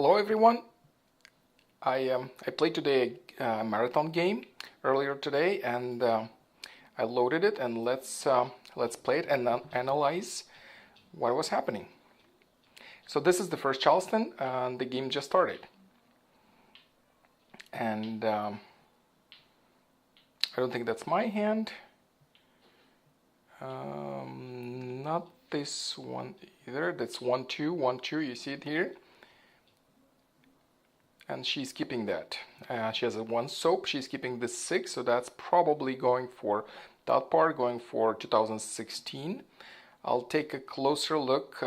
Hello everyone. I played today a marathon game earlier today, and I loaded it, and let's play it and analyze what was happening. So this is the first Charleston, and the game just started, and I don't think that's my hand. Not this one either. That's 1-2, 1-2. You see it here. And she's keeping that. She has a 1 soap. She's keeping the 6, so that's probably going for that part, going for 2016. I'll take a closer look.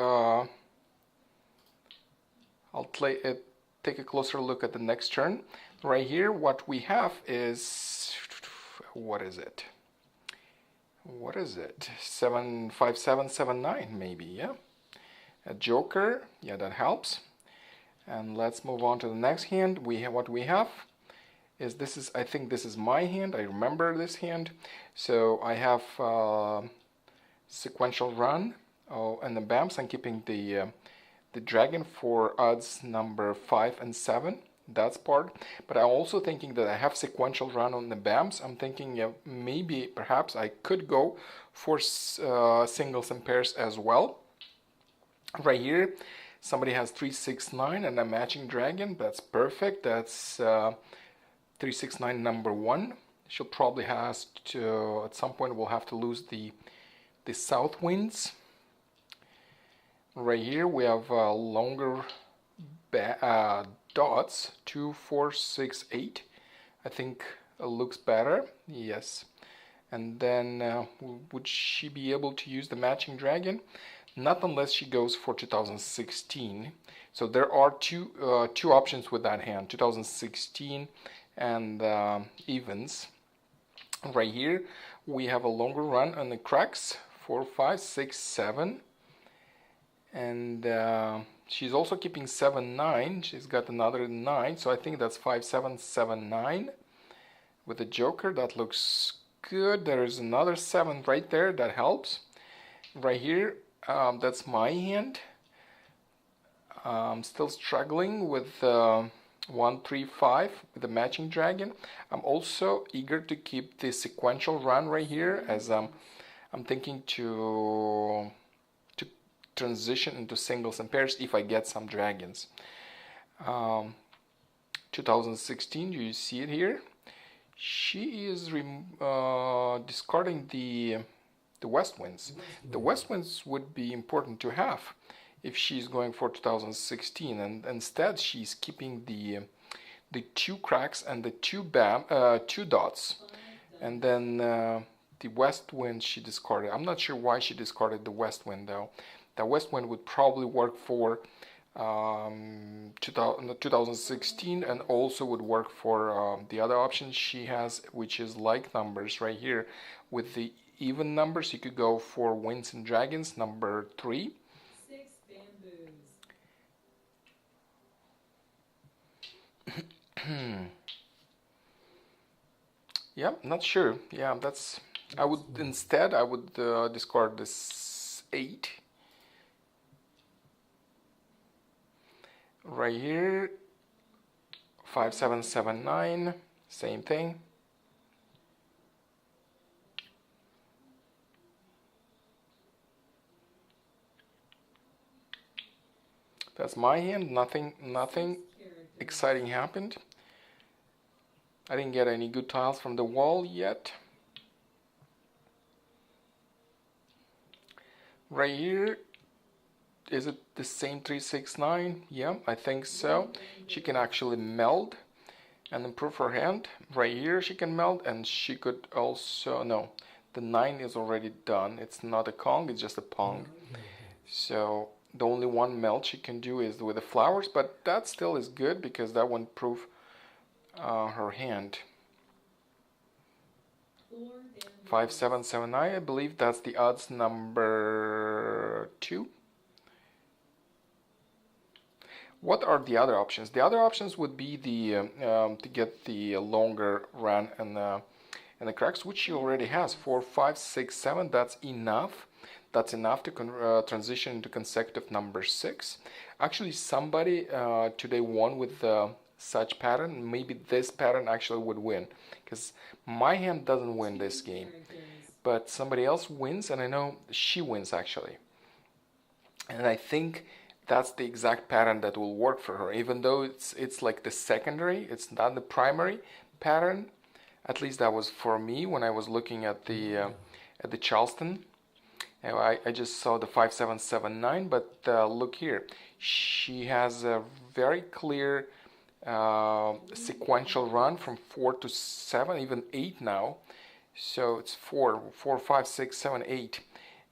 Take a closer look at the next turn. Right here, what we have is, what is it? What is it? 7, 5, 7, 7, 9, maybe. Yeah. A joker. Yeah, that helps. And let's move on to the next hand. What we have is I think this is my hand. I remember this hand. So I have sequential run. Oh, and the bamps. I'm keeping the dragon for odds number 5 and 7. That's part. But I'm also thinking that I have sequential run on the bamps. I'm thinking maybe perhaps I could go for singles and pairs as well. Right here. Somebody has 3, 6, 9 and a matching dragon. That's perfect. That's 3, 6, 9 number 1. She'll probably has to, at some point we'll have to lose the south winds. Right here we have longer dots, 2, 4, 6, 8. I think it looks better. Yes. And then would she be able to use the matching dragon? Not unless she goes for 2016. So there are two options with that hand, 2016 and evens. Right here we have a longer run on the cracks, 4, 5, 6, 7. And she's also keeping 7, 9. She's got another 9, so I think that's 5, 7, 7, 9. With the joker, that looks good. There is another 7 right there, that helps. Right here, that's my hand. I'm still struggling with 1, 3, 5 with the matching dragon. I'm also eager to keep the sequential run right here, as I'm thinking to transition into singles and pairs if I get some dragons. 2016, do you see it here? She is discarding the west winds. The west winds would be important to have if she's going for 2016, and instead she's keeping the 2 cracks and the 2 dots, and then the west wind she discarded. I'm not sure why she discarded the west wind though. The west wind would probably work for 2016, and also would work for the other option she has, which is like numbers right here. With the even numbers, you could go for winds and dragons, number 3. 6 bamboos. Yeah, not sure. Yeah, that's. I would discard this 8. Right here, 5, 7, 7, 9. Same thing. That's my hand. Nothing exciting happened. I didn't get any good tiles from the wall yet. Right here, is it the same 3, 6, 9? Yeah, I think so. She can actually meld and improve her hand. Right here she can meld, and she could also, no, the 9 is already done. It's not a Kong, it's just a Pong. So the only one melt she can do is with the flowers, but that still is good because that won't improve her hand. 5, 7, 7, 9. I believe that's the odds number 2. What are the other options? The other options would be the to get the longer run and the cracks, which she already has. 4, 5, 6, 7. That's enough. That's enough to transition into consecutive number 6. Actually, somebody today won with such pattern. Maybe this pattern actually would win, because my hand doesn't win this game, but somebody else wins, and I know she wins actually. And I think that's the exact pattern that will work for her, even though it's like the secondary, it's not the primary pattern. At least that was for me when I was looking at the Charleston. I just saw the 5779, but look here, she has a very clear sequential run from 4 to 7, even 8 now. So it's 4, 4, 5, 6, 7, 8.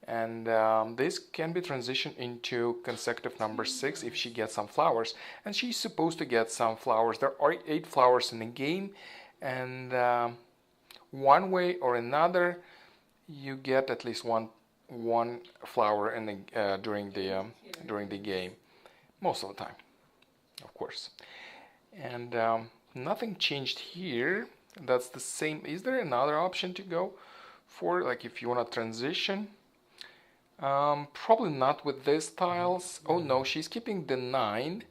And this can be transitioned into consecutive number 6 if she gets some flowers. And she's supposed to get some flowers. There are 8 flowers in the game, and one way or another, you get at least one flower in the during the game, most of the time, of course. And nothing changed here. That's the same. Is there another option to go for, like if you want to transition? Probably not with these tiles. Oh no, she's keeping the 9,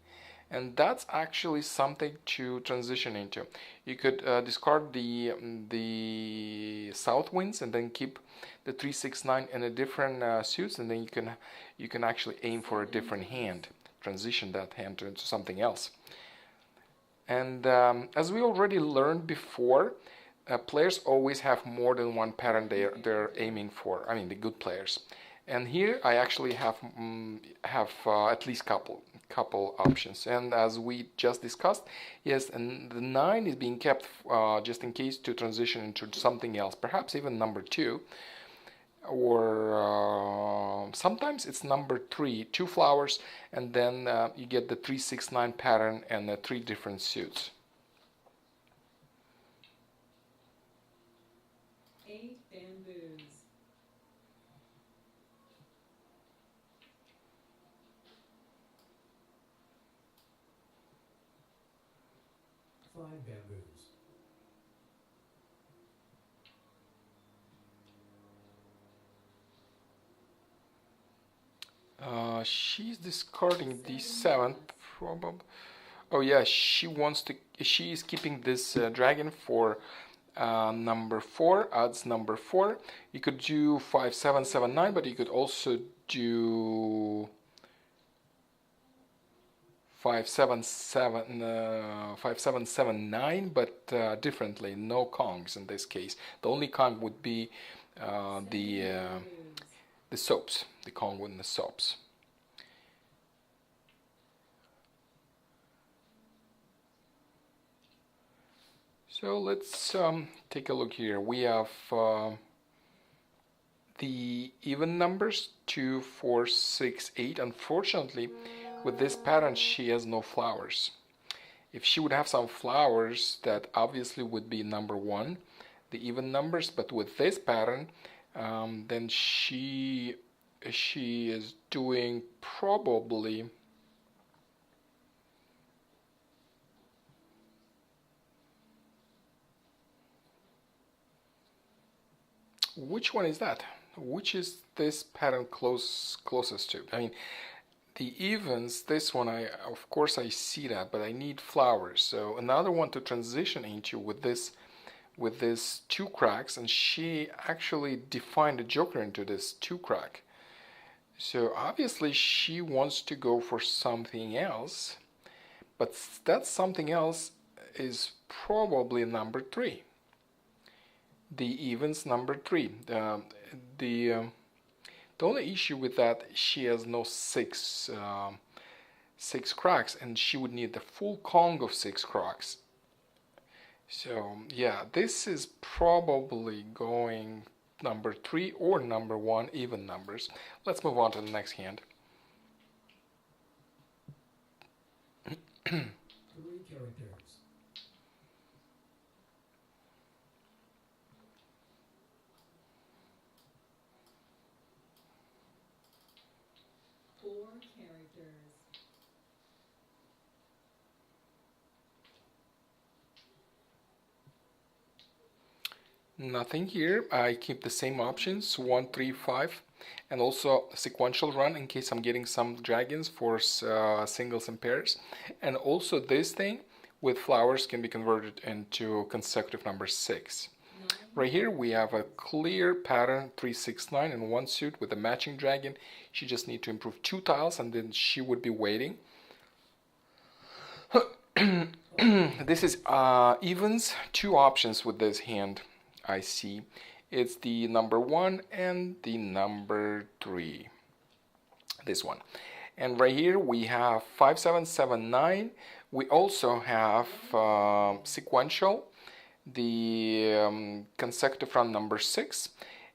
and that's actually something to transition into. You could discard the south winds and then keep the 3, 6, 9 in a different suits, and then you can actually aim for a different hand, transition that hand into something else. And as we already learned before, players always have more than one pattern they're aiming for. I mean, the good players. And here I actually have at least couple options. And as we just discussed, yes, and the 9 is being kept just in case to transition into something else, perhaps even number 2, or sometimes it's number 3, 2 flowers, and then you get the 3, 6, 9 pattern and 3 different suits. 8 bamboos. 5 bamboos. She's discarding the 7th, probably. Oh yeah, she wants to. She is keeping this dragon for number 4, odds number 4. You could do 5, 7, 7, 9, but you could also do 5, 7, 7, 5, 7, 7, 9, but differently. No Kongs in this case. The only Kong would be the soaps. The Kong with the soaps. So let's take a look here. We have the even numbers 2, 4, 6, 8. Unfortunately, with this pattern, she has no flowers. If she would have some flowers, that obviously would be number 1, the even numbers. But with this pattern, then she is doing probably. Which one is that? Which is this pattern closest to? I mean, the evens, this one, of course I see that, but I need flowers. So another one to transition into with this 2 cracks, and she actually defined a joker into this 2 crack. So obviously she wants to go for something else, but that something else is probably number 3. The evens number 3. The only issue with that, she has no 6 cracks, and she would need the full Kong of 6 cracks. So yeah, this is probably going number 3 or number 1, even numbers. Let's move on to the next hand. 3 characters. 4 characters. Nothing here. I keep the same options, 1, 3, 5. and also a sequential run in case I'm getting some dragons for singles and pairs. And also this thing with flowers can be converted into consecutive number 6. Right here we have a clear pattern 369 in one suit with a matching dragon. She just needs to improve 2 tiles and then she would be waiting. This is evens, 2 options with this hand I see. It's the number 1 and the number 3. This one. And right here we have 5779. We also have sequential, the consecutive run number 6,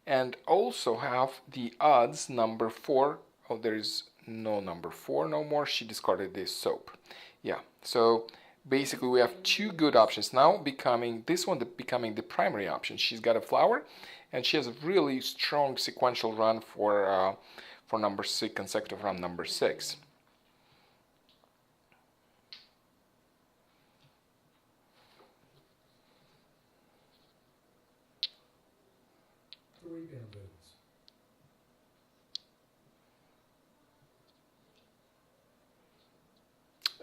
and also have the odds number 4. Oh, there is no number 4 no more. She discarded this soap. Yeah, so basically we have 2 good options now, becoming this one becoming the primary option. She's got a flower and she has a really strong sequential run for number 6, consecutive run number 6.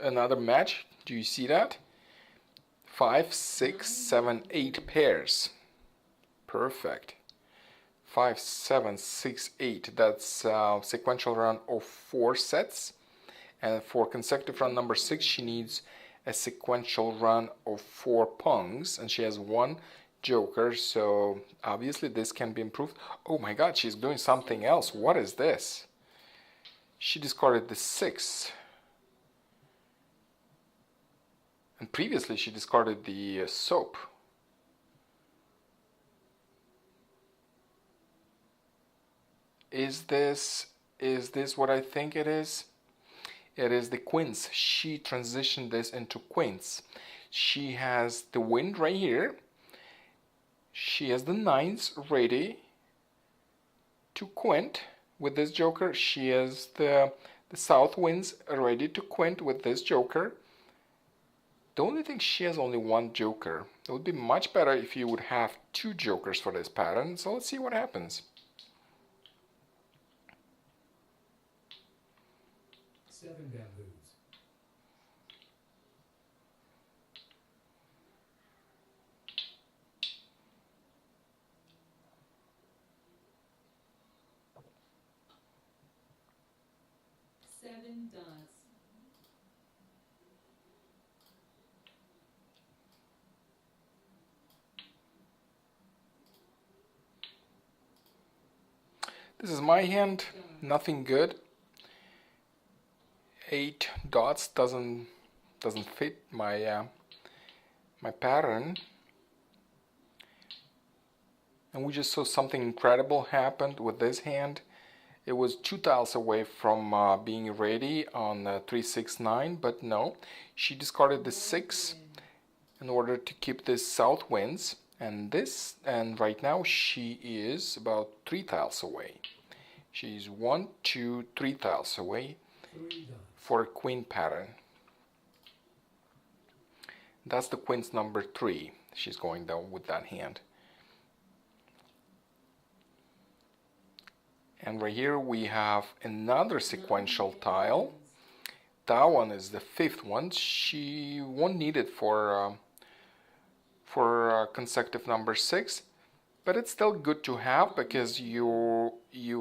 Another match. Do you see that? 5, 6, 7, 8 pairs. Perfect. 5, 7, 6, 8. That's sequential run of 4 sets. And for consecutive run number 6, she needs a sequential run of 4 pungs. And she has 1 joker. So obviously this can be improved. Oh my god, she's doing something else. What is this? She discarded the 6. And previously she discarded the soap. Is this what I think it is? It is the queens. She transitioned this into queens. She has the wind right here. She has the 9s ready to quint with this joker. She has the south winds ready to quint with this joker. The only thing, she has only 1 joker. It would be much better if you would have 2 jokers for this pattern. So let's see what happens. 7 bamboos. Seven dots. This is my hand, nothing good. 8 dots doesn't fit my my pattern. And we just saw something incredible happened with this hand. It was 2 tiles away from being ready on 369, but no, she discarded the 6 in order to keep this south winds. And right now she is about 3 tiles away. She's 1, 2, 3 tiles away for a queen pattern. That's the queen's number 3. She's going down with that hand. And right here we have another sequential tile. That one is the 5th one. She won't need it for consecutive number 6, but it's still good to have because you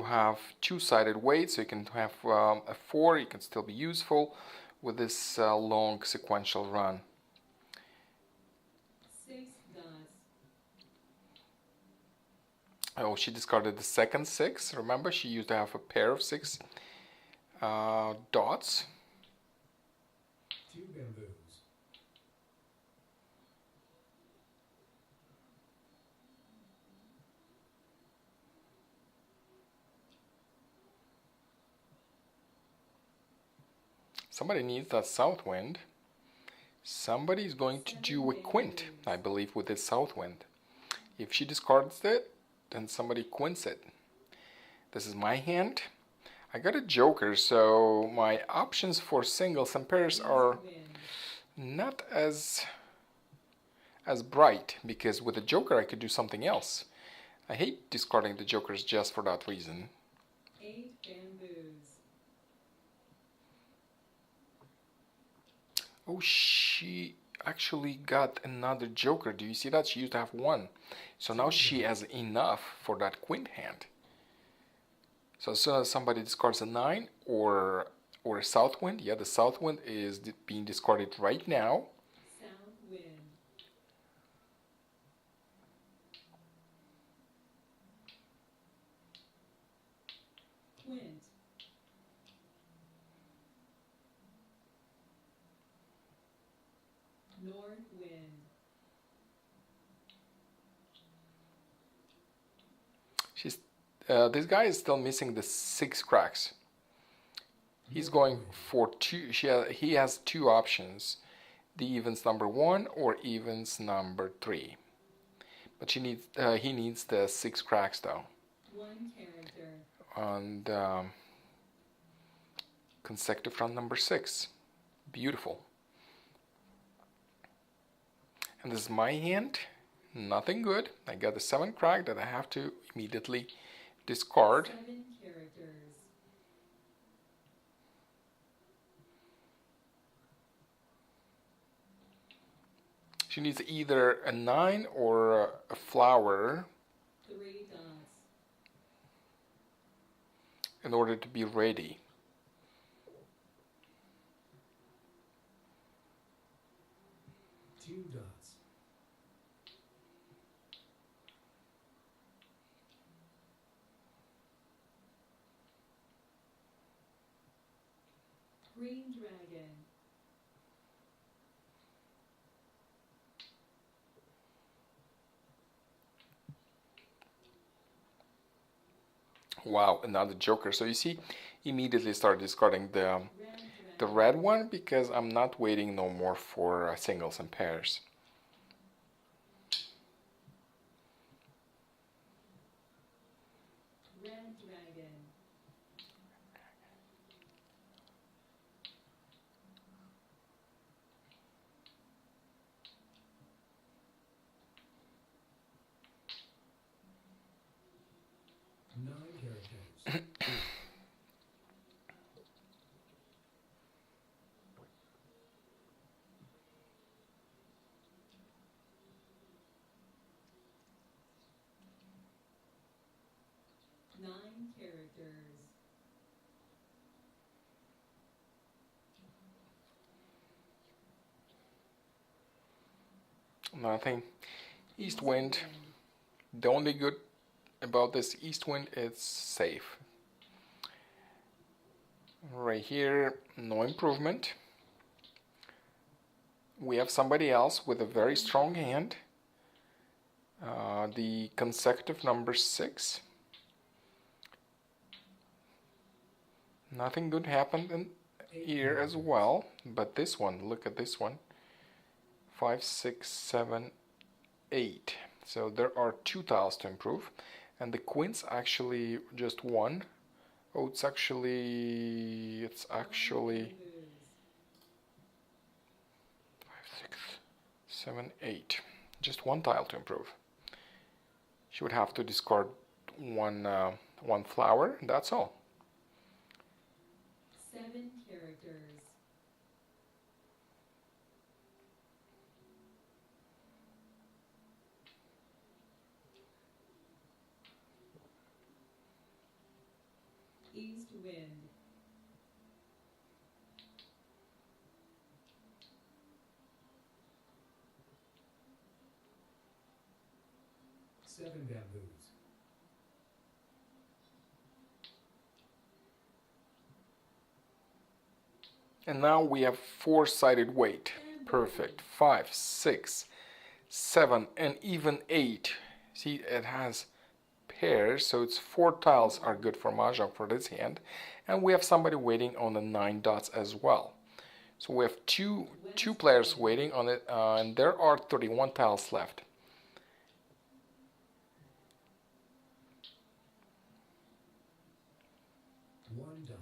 have 2-sided weight, so you can have a 4. You can still be useful with this long sequential run. 6 dots. Oh, she discarded the second 6. Remember, she used to have a pair of 6 dots. 2 bamboos. Somebody needs that south wind. Somebody is going to do a quint, I believe, with this south wind. If she discards it, then somebody quints it. This is my hand. I got a joker, so my options for singles and pairs are not as bright, because with a joker I could do something else. I hate discarding the jokers just for that reason. 8 bamboos. Oh, she actually got another joker. Do you see that? She used to have one. So now she has enough for that queen hand. So as soon as somebody discards a 9 or a south wind, yeah, the south wind is being discarded right now. South wind. Quint. North wind. This guy is still missing the 6 cracks. He's going for 2. He has 2 options. The evens number 1 or evens number 3. But he needs the 6 cracks though. 1 character. And consecutive round number 6. Beautiful. And this is my hand. Nothing good. I got the 7 crack that I have to immediately discard. 7 characters. She needs either a 9 or a flower 3 dots. in order to be ready. Two dots. Green dragon. Wow, another joker. So you see, immediately start discarding the red one because I'm not waiting no more for singles and pairs. Red dragon. Nine characters. Nine characters. Nothing. East wind. The only good about this east wind, it's safe. Right here, no improvement. We have somebody else with a very strong hand. The consecutive number 6. Nothing good happened in here as well, but this one, look at this one. 5, 6, 7, 8. So there are 2 tiles to improve, and the queen's actually just 1. Oh, it's actually 5, 6, 7, 8. Just 1 tile to improve. She would have to discard one flower. That's all. 7 characters. East wind. Seven bamboos. And now we have 4-sided weight. Perfect. 5, 6, 7, and even 8. See, it has pairs, so it's 4 tiles are good for Mahjong for this hand. And we have somebody waiting on the 9 dots as well. So we have two players waiting on it, and there are 31 tiles left. One dot.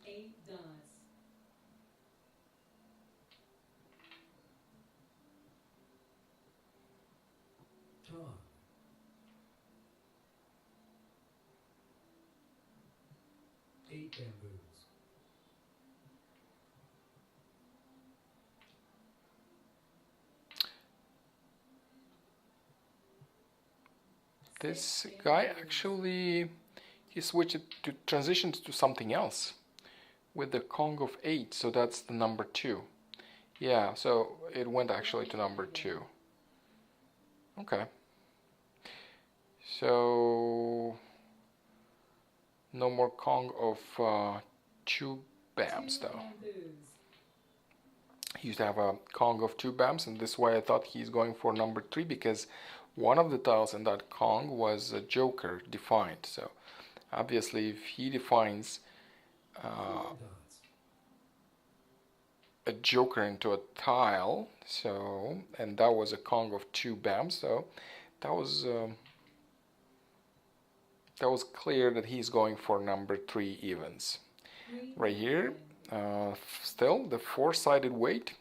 Eight dots. 8 bamboos. This guy actually, he switched it to transitioned to something else with the Kong of 8, so that's the number 2. Yeah, so it went actually to number 2. Okay. So no more Kong of 2 bams though. He used to have a Kong of 2 bams, and this is why I thought he's going for number 3, because one of the tiles in that Kong was a joker defined. So obviously if he defines a joker into a tile, so, and that was a Kong of 2 bams, so that was clear that he's going for number 3 evens. Right here, still the 4-sided weight.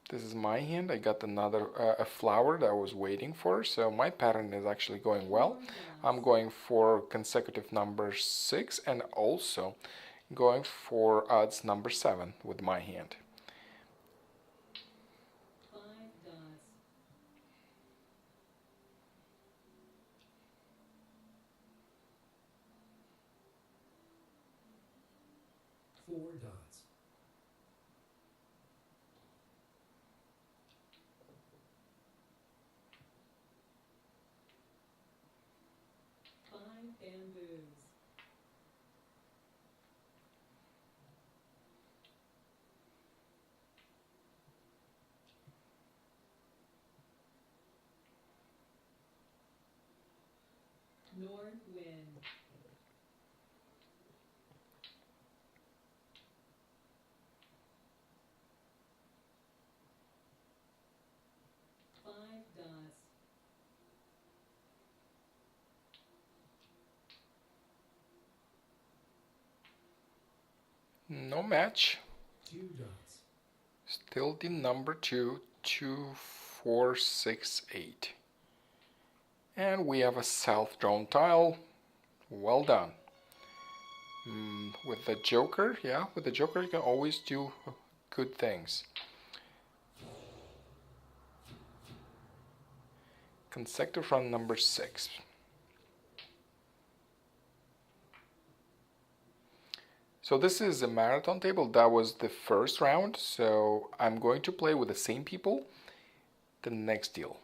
This is my hand. I got another a flower that I was waiting for, so my pattern is actually going well. I'm going for consecutive number 6 and also going for odds number 7 with my hand. 5 dots. 4 dots. 5 bamboos. North wind. 5 dots. No match. 2 dots. Still the number 2, 2, 4, 6, 8. And we have a self-drawn tile. Well done. With the joker, yeah, with the joker you can always do good things. Consecutive run number 6. So this is a marathon table. That was the first round, so I'm going to play with the same people the next deal.